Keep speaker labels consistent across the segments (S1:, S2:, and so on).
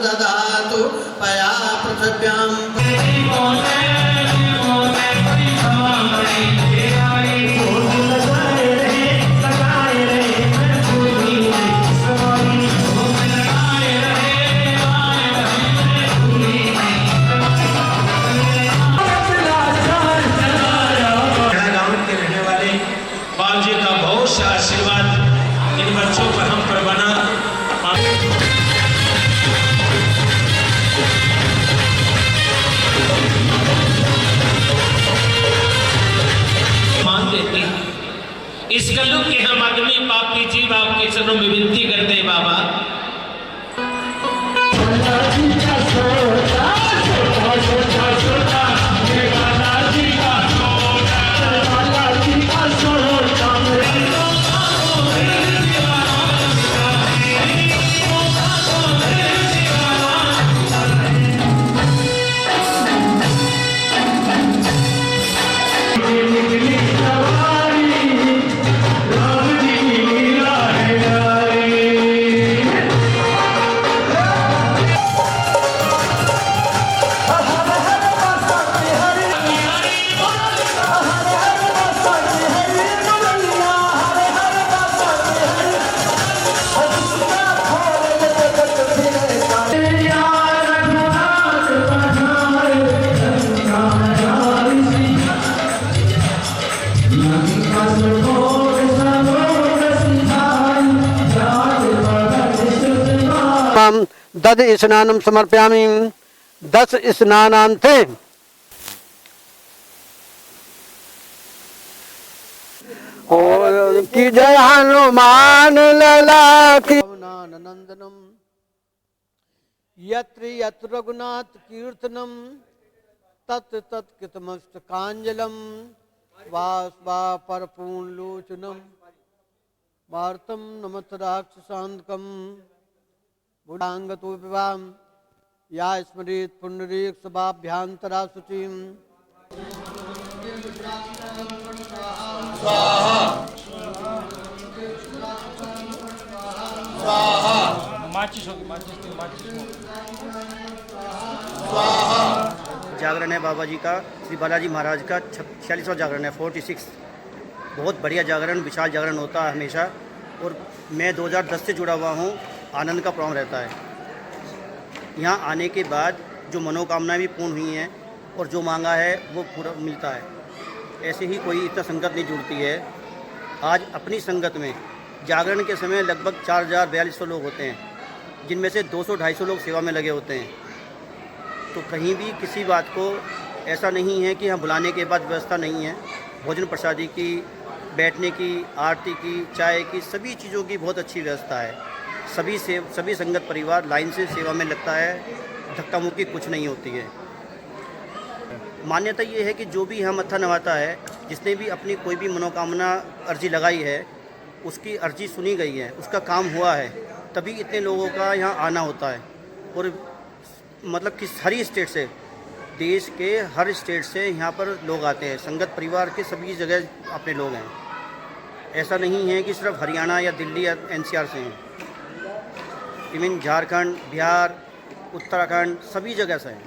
S1: ददातु पया पृथिव्यां
S2: आशीर्वाद इन बच्चों पर हम पर बना। मान देते हैं इस कलयुग के हम अग्नि पापी जीव आपके चरणों में विनती करते हैं बाबा।
S3: दध स्नानं समर्पयामि। 10 स्नानान्ते की जय हनुमान लला की नंदनम यत्र यत्र रघुनाथ कीर्तनम तत् तत् कृतमस्तकांजलम वास्वा परपूर्णलोचनम वार्तम नमत राक्षसांतकम बुढ़ांगतो विवाम या स्मृत पुंडरीक सभाभ्यांतरा शुचिम
S4: जागरण है बाबा जी का, श्री बालाजी महाराज का 46वां जागरण है, 46। बहुत बढ़िया जागरण, विशाल जागरण होता है हमेशा। और मैं 2010 से जुड़ा हुआ हूँ। आनंद का प्रोग्राम रहता है। यहाँ आने के बाद जो मनोकामनाएं भी पूर्ण हुई हैं और जो मांगा है वो पूरा मिलता है। ऐसे ही कोई इतना संगत नहीं जुड़ती है। आज अपनी संगत में जागरण के समय लगभग 4000-4200 लोग होते हैं, जिनमें से 200-250 लोग सेवा में लगे होते हैं। तो कहीं भी किसी बात को ऐसा नहीं है कि यहाँ बुलाने के बाद व्यवस्था नहीं है। भोजन प्रसादी की, बैठने की, आरती की, चाय की, सभी चीज़ों की बहुत अच्छी व्यवस्था है। सभी संगत परिवार लाइन से सेवा में लगता है। धक्का मुक्की कुछ नहीं होती है। मान्यता ये है कि जो भी यहाँ मत्था नवाता है, जिसने भी अपनी कोई भी मनोकामना अर्जी लगाई है, उसकी अर्जी सुनी गई है, उसका काम हुआ है, तभी इतने लोगों का यहाँ आना होता है। और मतलब कि हर स्टेट से, देश के हर स्टेट से यहाँ पर लोग आते हैं। संगत परिवार के सभी जगह अपने लोग हैं। ऐसा नहीं है कि सिर्फ हरियाणा या दिल्ली या NCR से हैं। इवन झारखंड, बिहार, उत्तराखंड सभी जगह से हैं।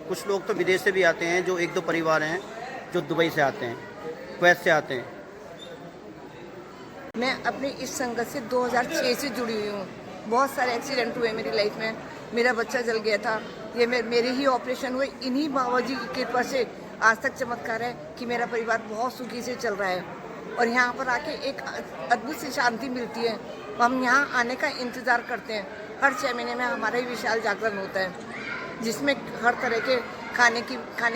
S4: कुछ लोग तो विदेश से भी आते हैं। जो 1-2 परिवार हैं जो दुबई से आते हैं, कुवैत से आते हैं।
S5: मैं अपनी इस संगत से 2006 से जुड़ी हुई हूँ। बहुत सारे एक्सीडेंट हुए मेरी लाइफ में। मेरा बच्चा जल गया था, ये मेरे ही ऑपरेशन हुए। इन्हीं बाबा जी की कृपा से आज तक चमत्कार है कि मेरा परिवार बहुत सुखी से चल रहा है। और यहाँ पर आके एक अद्भुत सी शांति मिलती है। हम यहाँ आने का इंतज़ार करते हैं। हर 6 महीने में हमारा ही विशाल जागरण होता है, जिसमें हर तरह के खाने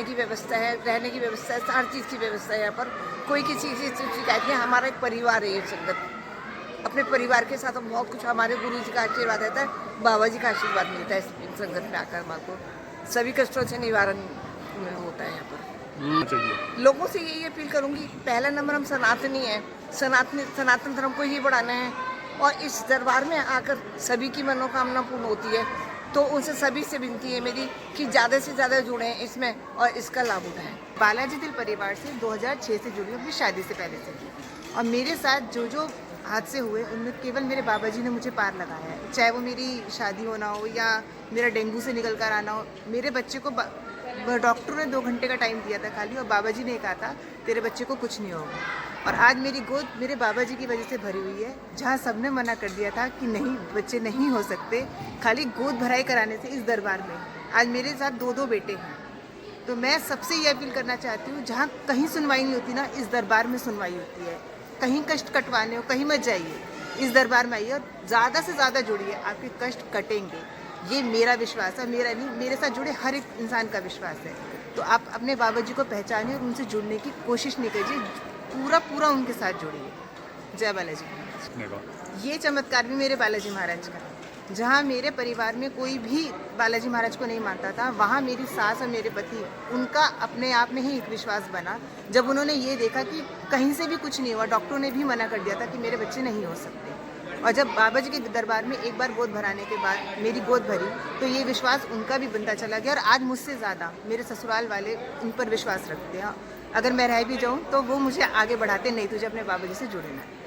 S5: की व्यवस्था है, रहने की व्यवस्था है, हर चीज़ की व्यवस्था है। यहाँ पर कोई किसी चीज़ से शिकायत नहीं। हमारा एक परिवार है ये संगत। अपने परिवार के साथ हम बहुत कुछ, हमारे गुरु जी का आशीर्वाद रहता है, बाबा जी का आशीर्वाद मिलता है इस संगत में आकर। हमारे को सभी कष्टों से निवारण होता है यहाँ पर। लोगों से यही अपील करूँगी, पहला नंबर हम सनातनी हैं। सनातन धर्म को ही बढ़ाना है। और इस दरबार में आकर सभी की मनोकामना पूर्ण होती है। तो उनसे सभी से विनती है मेरी कि ज़्यादा से ज़्यादा जुड़ें इसमें और इसका लाभ उठाएं।
S6: बालाजी दिल परिवार से 2006 से जुड़ी हूँ, अपनी शादी से पहले से। और मेरे साथ जो हादसे हुए उनमें केवल मेरे बाबा जी ने मुझे पार लगाया है। चाहे वो मेरी शादी होना हो या मेरा डेंगू से निकल कर आना हो। मेरे बच्चे को डॉक्टर ने 2 घंटे का टाइम दिया था खाली, और बाबा जी ने कहा था तेरे बच्चे को कुछ नहीं होगा। और आज मेरी गोद मेरे बाबा जी की वजह से भरी हुई है, जहाँ सबने मना कर दिया था कि नहीं बच्चे नहीं हो सकते, खाली गोद भराई कराने से इस दरबार में आज मेरे साथ 2 बेटे हैं। तो मैं सबसे ये अपील करना चाहती हूँ, जहाँ कहीं सुनवाई नहीं होती ना, इस दरबार में सुनवाई होती है। कहीं कष्ट कटवाने हो कहीं मत जाइए, इस दरबार में आइए और ज़्यादा से ज़्यादा जुड़िए, आपके कष्ट कटेंगे। ये मेरा विश्वास है, मेरा नहीं, मेरे साथ जुड़े हर एक इंसान का विश्वास है। तो आप अपने बाबा जी को पहचानिए और उनसे जुड़ने की कोशिश नहीं कीजिए, पूरा उनके साथ जुड़िए। जय बालाजी। ये चमत्कार भी मेरे बालाजी महाराज का, जहाँ मेरे परिवार में कोई भी बालाजी महाराज को नहीं मानता था, वहाँ मेरी सास और मेरे पति उनका अपने आप में ही एक विश्वास बना। जब उन्होंने ये देखा कि कहीं से भी कुछ नहीं हुआ, डॉक्टरों ने भी मना कर दिया था कि मेरे बच्चे नहीं हो सकते, और जब बाबा जी के दरबार में एक बार गोद भराने के बाद मेरी गोद भरी, तो ये विश्वास उनका भी बनता चला गया। और आज मुझसे ज़्यादा मेरे ससुराल वाले इन पर विश्वास रखते हैं। अगर मैं रह भी जाऊँ तो वो मुझे आगे बढ़ाते, नहीं तुझे अपने बाबा जी से जुड़ना है।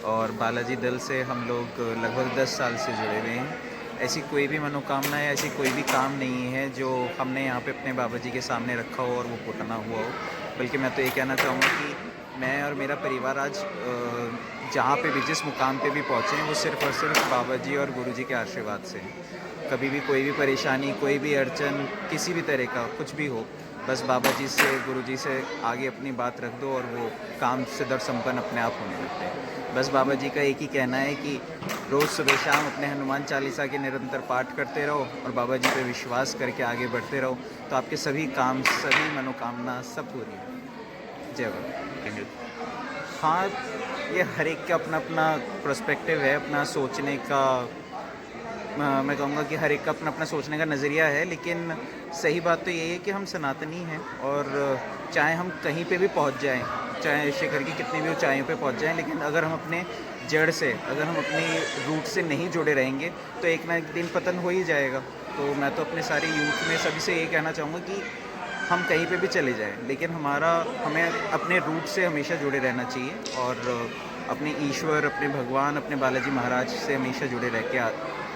S7: और बालाजी दल से हम लोग लगभग 10 साल से जुड़े हुए हैं। ऐसी कोई भी मनोकामना है, ऐसी कोई भी काम नहीं है जो हमने यहाँ पे अपने बाबा जी के सामने रखा हो और वो पूरा ना हुआ हो। बल्कि मैं तो ये कहना चाहूँगा कि मैं और मेरा परिवार आज जहाँ पे भी जिस मुकाम पे भी पहुँचे हैं वो सिर्फ़ और सिर्फ बाबा जी और गुरु जी के आशीर्वाद से। कभी भी कोई भी परेशानी, कोई भी अड़चन, किसी भी तरह का कुछ भी हो, बस बाबा जी से, गुरु जी से आगे अपनी बात रख दो और वो काम सिद्धर संपन्न अपने आप होने लगते हैं। बस बाबा जी का एक ही कहना है कि रोज़ सुबह शाम अपने हनुमान चालीसा के निरंतर पाठ करते रहो और बाबा जी पे विश्वास करके आगे बढ़ते रहो, तो आपके सभी काम, सभी मनोकामना सब पूरी है। जय बाबा। हाँ, ये हर एक का अपना अपना पर्सपेक्टिव है, अपना सोचने का, मैं कहूँगा कि हर एक का अपना अपना सोचने का नज़रिया है। लेकिन सही बात तो ये है कि हम सनातनी हैं, और चाहे हम कहीं पे भी पहुँच जाएं, चाहे शिखर की कितनी भी ऊंचाइयों पे पहुँच जाएं, लेकिन अगर हम अपने जड़ से, अगर हम अपनी रूट से नहीं जुड़े रहेंगे तो एक ना एक दिन पतन हो ही जाएगा। तो मैं तो अपने सारे यूथ में सभी से ये कहना चाहूँगा कि हम कहीं पे भी चले जाएं, लेकिन हमें अपने रूट से हमेशा जुड़े रहना चाहिए और अपने ईश्वर, अपने भगवान, अपने बालाजी महाराज से हमेशा जुड़े रह के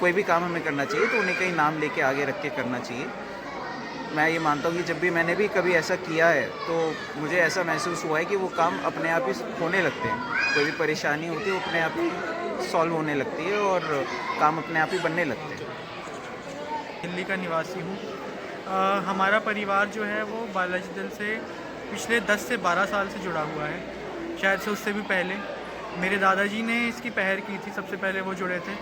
S7: कोई भी काम हमें करना चाहिए तो उन्हें कहीं नाम लेके आगे रख के करना चाहिए। मैं ये मानता हूँ कि जब भी मैंने भी कभी ऐसा किया है तो मुझे ऐसा महसूस हुआ है कि वो काम अपने आप ही होने लगते हैं। कोई भी परेशानी होती है वो अपने आप ही सॉल्व होने लगती है और काम अपने आप ही बनने लगते हैं।
S8: दिल्ली का निवासी हूँ। हमारा परिवार जो है वो बालाजी दल से पिछले 10 से 12 साल से जुड़ा हुआ है, शायद से उससे भी पहले। मेरे दादाजी ने इसकी पहल की थी, सबसे पहले वो जुड़े थे।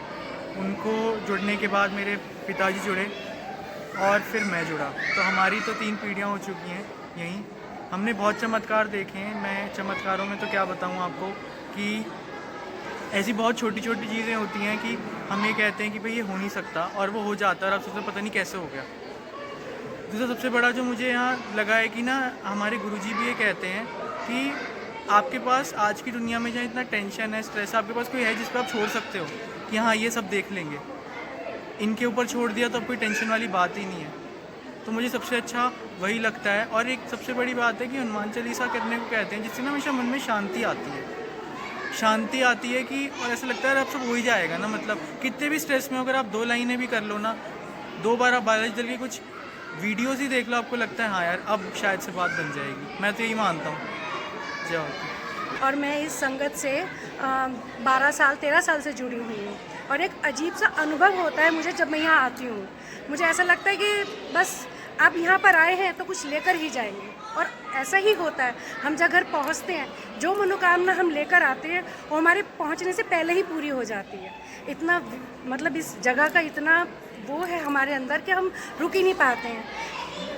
S8: उनको जुड़ने के बाद मेरे पिताजी जुड़े और फिर मैं जुड़ा, तो हमारी तो 3 पीढ़ियाँ हो चुकी हैं यहीं। हमने बहुत चमत्कार देखे हैं। मैं चमत्कारों में तो क्या बताऊँ आपको कि ऐसी बहुत छोटी छोटी चीज़ें होती हैं कि हम ये कहते हैं कि भाई ये हो नहीं सकता और वो हो जाता है और अब सोचते पता नहीं कैसे हो गया। दूसरा सबसे बड़ा जो मुझे यहाँ लगा है कि ना, हमारे गुरुजी भी ये कहते हैं कि आपके पास आज की दुनिया में जहाँ इतना टेंशन है, स्ट्रेस, आपके पास कोई है जिस पर आप छोड़ सकते हो कि हाँ ये सब देख लेंगे। इनके ऊपर छोड़ दिया तो अब कोई टेंशन वाली बात ही नहीं है। तो मुझे सबसे अच्छा वही लगता है। और एक सबसे बड़ी बात है कि हनुमान चालीसा करने को कहते हैं जिससे ना हमेशा मन में शांति आती है, शांति आती है कि, और ऐसा लगता है अब सब हो ही जाएगा ना। मतलब कितने भी स्ट्रेस में अगर आप 2 लाइनें भी कर लो ना, 2 बार आप बालाजी दल की कुछ वीडियोस ही देख लो, आपको लगता है हाँ यार अब शायद से बात बन जाएगी। मैं तो यही मानता हूँ। जय हो।
S9: और मैं इस संगत से 12 साल 13 साल से जुड़ी हुई हूँ और एक अजीब सा अनुभव होता है मुझे जब मैं यहाँ आती हूँ। मुझे ऐसा लगता है कि बस आप यहाँ पर आए हैं तो कुछ लेकर ही जाएंगे, और ऐसा ही होता है। हम जब घर पहुँचते हैं, जो मनोकामना हम लेकर आते हैं वो हमारे पहुँचने से पहले ही पूरी हो जाती है। इतना मतलब इस जगह का इतना वो है हमारे अंदर कि हम रुक ही नहीं पाते हैं।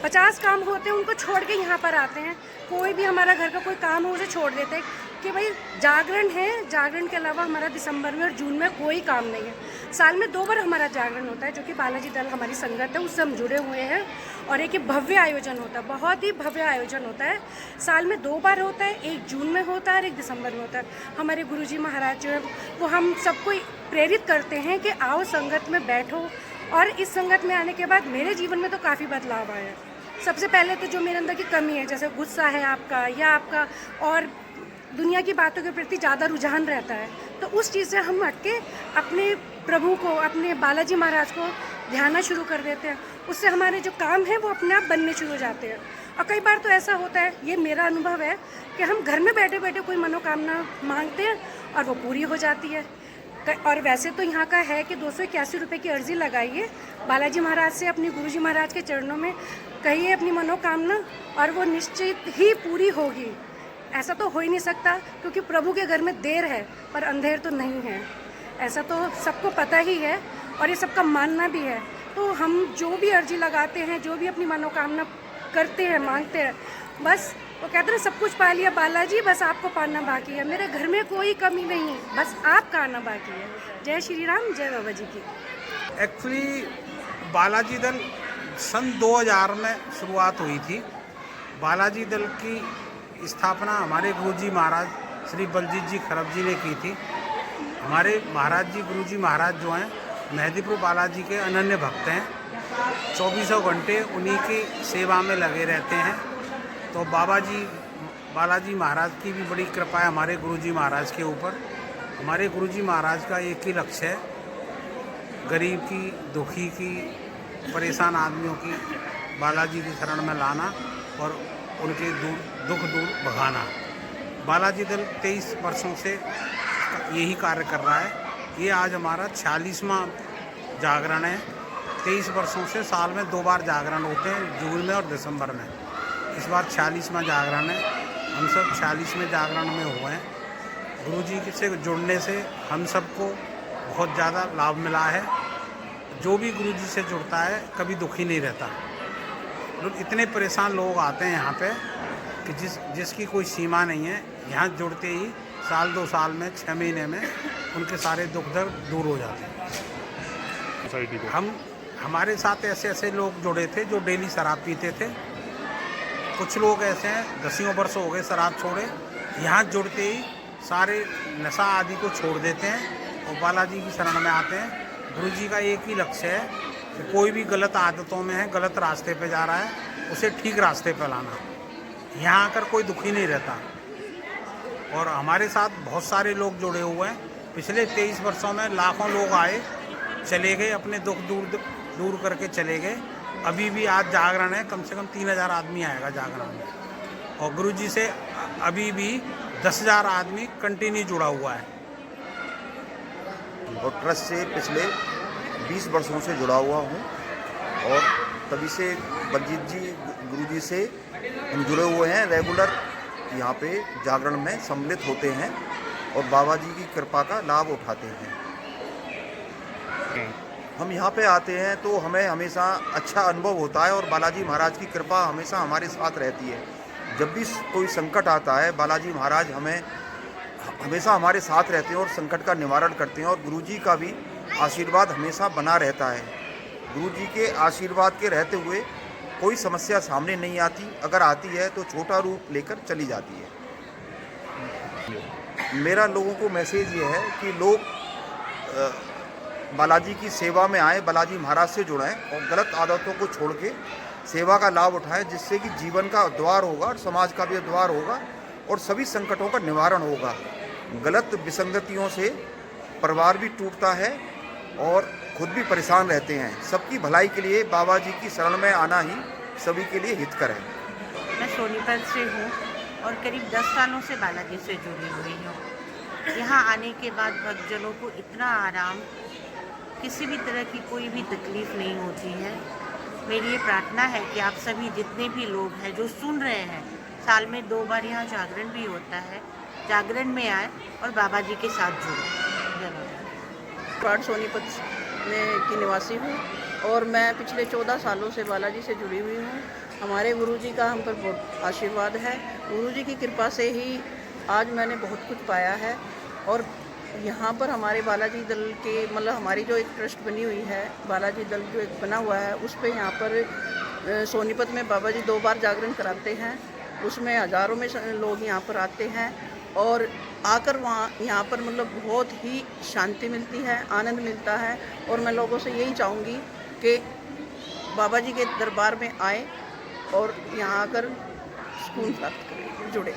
S9: 50 काम होते हैं उनको छोड़ के यहाँ पर आते हैं। कोई भी हमारा घर का कोई काम हो उसे छोड़ देते हैं कि भाई जागरण है, जागरण के अलावा हमारा दिसंबर में और जून में कोई काम नहीं है। साल में 2 बार हमारा जागरण होता है, जो कि बालाजी दल हमारी संगत है उससे हम जुड़े हुए हैं। और एक भव्य आयोजन होता है, बहुत ही भव्य आयोजन होता है। साल में 2 बार होता है, एक जून में होता है और एक दिसंबर में होता है। हमारे गुरुजी महाराज जो है वो हम सबको प्रेरित करते हैं कि आओ संगत में बैठो। और इस संगत में आने के बाद मेरे जीवन में तो काफ़ी बदलाव आया है। सबसे पहले तो जो मेरे अंदर की कमी है, जैसे गुस्सा है आपका या आपका और दुनिया की बातों के प्रति ज़्यादा रुझान रहता है, तो उस चीज़ से हम हट के अपने प्रभु को, अपने बालाजी महाराज को ध्याना शुरू कर देते हैं। उससे हमारे जो काम है वो अपने आप बनने शुरू हो जाते हैं। और कई बार तो ऐसा होता है, ये मेरा अनुभव है, कि हम घर में बैठे बैठे कोई मनोकामना मांगते हैं और वो पूरी हो जाती है। और वैसे तो यहाँ का है कि 281 रुपये की अर्जी लगाइए बालाजी महाराज से, अपने गुरुजी महाराज के चरणों में कहिए अपनी मनोकामना, और वो निश्चित ही पूरी होगी। ऐसा तो हो ही नहीं सकता, क्योंकि प्रभु के घर में देर है पर अंधेर तो नहीं है, ऐसा तो सबको पता ही है और ये सबका मानना भी है। तो हम जो भी अर्जी लगाते हैं, जो भी अपनी मनोकामना करते हैं, मांगते हैं, बस वो कहते हैं सब कुछ पा लिया बालाजी, बस आपको पाना बाकी है। मेरे घर में कोई कमी नहीं, बस आपका आना बाकी है। जय श्री राम, जय बाबा जी की।
S10: एक्चुअली बालाजी दल सन 2000 में शुरुआत हुई थी। बालाजी दल की स्थापना हमारे गुरुजी महाराज श्री बलजीत जी खरब जी ने की थी। हमारे महाराज जी, गुरुजी महाराज जो हैं, मेहदीपुर बालाजी के अनन्य भक्त हैं। 24 घंटे उन्हीं की सेवा में लगे रहते हैं। तो बालाजी महाराज की भी बड़ी कृपा है हमारे गुरुजी महाराज के ऊपर। हमारे गुरुजी महाराज का एक ही लक्ष्य है, गरीब की, दुखी की, परेशान आदमियों की बालाजी की शरण में लाना और उनके दुख दूर भगाना। बालाजी दल 23 वर्षों से यही कार्य कर रहा है। ये आज हमारा 46वां जागरण है। 23 वर्षों से साल में 2 बार जागरण होते हैं, जून में और दिसंबर में। इस बार 46वां जागरण है। हम सब 46वें जागरण में हुए हैं। गुरुजी से जुड़ने से हम सबको बहुत ज़्यादा लाभ मिला है। जो भी गुरुजी से जुड़ता है कभी दुखी नहीं रहता। इतने परेशान लोग आते हैं यहाँ पे कि जिसकी कोई सीमा नहीं है। यहाँ जुड़ते ही साल 2 साल में, 6 महीने में उनके सारे दुख दर्द दूर हो जाते हैं। हमारे साथ ऐसे लोग जुड़े थे जो डेली शराब पीते थे। कुछ लोग ऐसे हैं 10 वर्ष हो गए शराब छोड़े, यहाँ जुड़ते ही सारे नशा आदि को छोड़ देते हैं और बालाजी की शरण में आते हैं। गुरुजी का एक ही लक्ष्य है कि कोई भी गलत आदतों में है, गलत रास्ते पे जा रहा है, उसे ठीक रास्ते पे लाना। यहाँ आकर कोई दुखी नहीं रहता। और हमारे साथ बहुत सारे लोग जुड़े हुए हैं। पिछले 23 वर्षों में लाखों लोग आए, चले गए, अपने दुख दूर करके चले गए। अभी भी आज जागरण है, कम से कम 3000 आदमी आएगा जागरण में। और गुरुजी से अभी भी 10,000 आदमी कंटिन्यू जुड़ा हुआ है।
S11: और ट्रस्ट से पिछले 20 वर्षों से जुड़ा हुआ हूँ और तभी से बलजीत जी गुरुजी से हम जुड़े हुए हैं। रेगुलर यहाँ पे जागरण में सम्मिलित होते हैं और बाबा जी की कृपा का लाभ उठाते हैं। हम यहाँ पे आते हैं तो हमें हमेशा अच्छा अनुभव होता है और बालाजी महाराज की कृपा हमेशा हमारे साथ रहती है। जब भी कोई संकट आता है, बालाजी महाराज हमेशा हमारे साथ रहते हैं और संकट का निवारण करते हैं। और गुरुजी का भी आशीर्वाद हमेशा बना रहता है। गुरुजी के आशीर्वाद के रहते हुए कोई समस्या सामने नहीं आती, अगर आती है तो छोटा रूप लेकर चली जाती है। मेरा लोगों को मैसेज ये है कि लोग बालाजी की सेवा में आए, बालाजी महाराज से जुड़ें और गलत आदतों को छोड़ के सेवा का लाभ उठाएं, जिससे कि जीवन का उद्धार होगा और समाज का भी उद्धार होगा और सभी संकटों का निवारण होगा। गलत विसंगतियों से परिवार भी टूटता है और खुद भी परेशान रहते हैं। सबकी भलाई के लिए बाबा जी की शरण में आना ही सभी के लिए हितकर है।
S12: मैं सोनीपत से हूँ और करीब 10 सालों से बालाजी से जुड़ी हुई हूँ। यहाँ आने के बाद भक्तजनों को इतना आराम, किसी भी तरह की कोई भी तकलीफ़ नहीं होती है। मेरी ये प्रार्थना है कि आप सभी जितने भी लोग हैं जो सुन रहे हैं, साल में 2 बार यहाँ जागरण भी होता है, जागरण में आए और बाबा जी के साथ जुड़े।
S13: वार्ड सोनीपत में की निवासी हूँ और मैं पिछले 14 सालों से बालाजी से जुड़ी हुई हूँ। हमारे गुरुजी का हम पर बहुत आशीर्वाद है। गुरुजी की कृपा से ही आज मैंने बहुत कुछ पाया है। और यहाँ पर हमारे बालाजी दल के मतलब हमारी जो एक ट्रस्ट बनी हुई है, बालाजी दल जो एक बना हुआ है, उस पे यहाँ पर सोनीपत में बाबा जी 2 बार जागरण कराते हैं। उसमें हज़ारों में लोग यहाँ पर आते हैं और आकर यहाँ पर मतलब बहुत ही शांति मिलती है, आनंद मिलता है। और मैं लोगों से यही चाहूँगी कि बाबा जी के दरबार में आए और यहाँ आकर सुकून प्राप्त करें, जुड़े।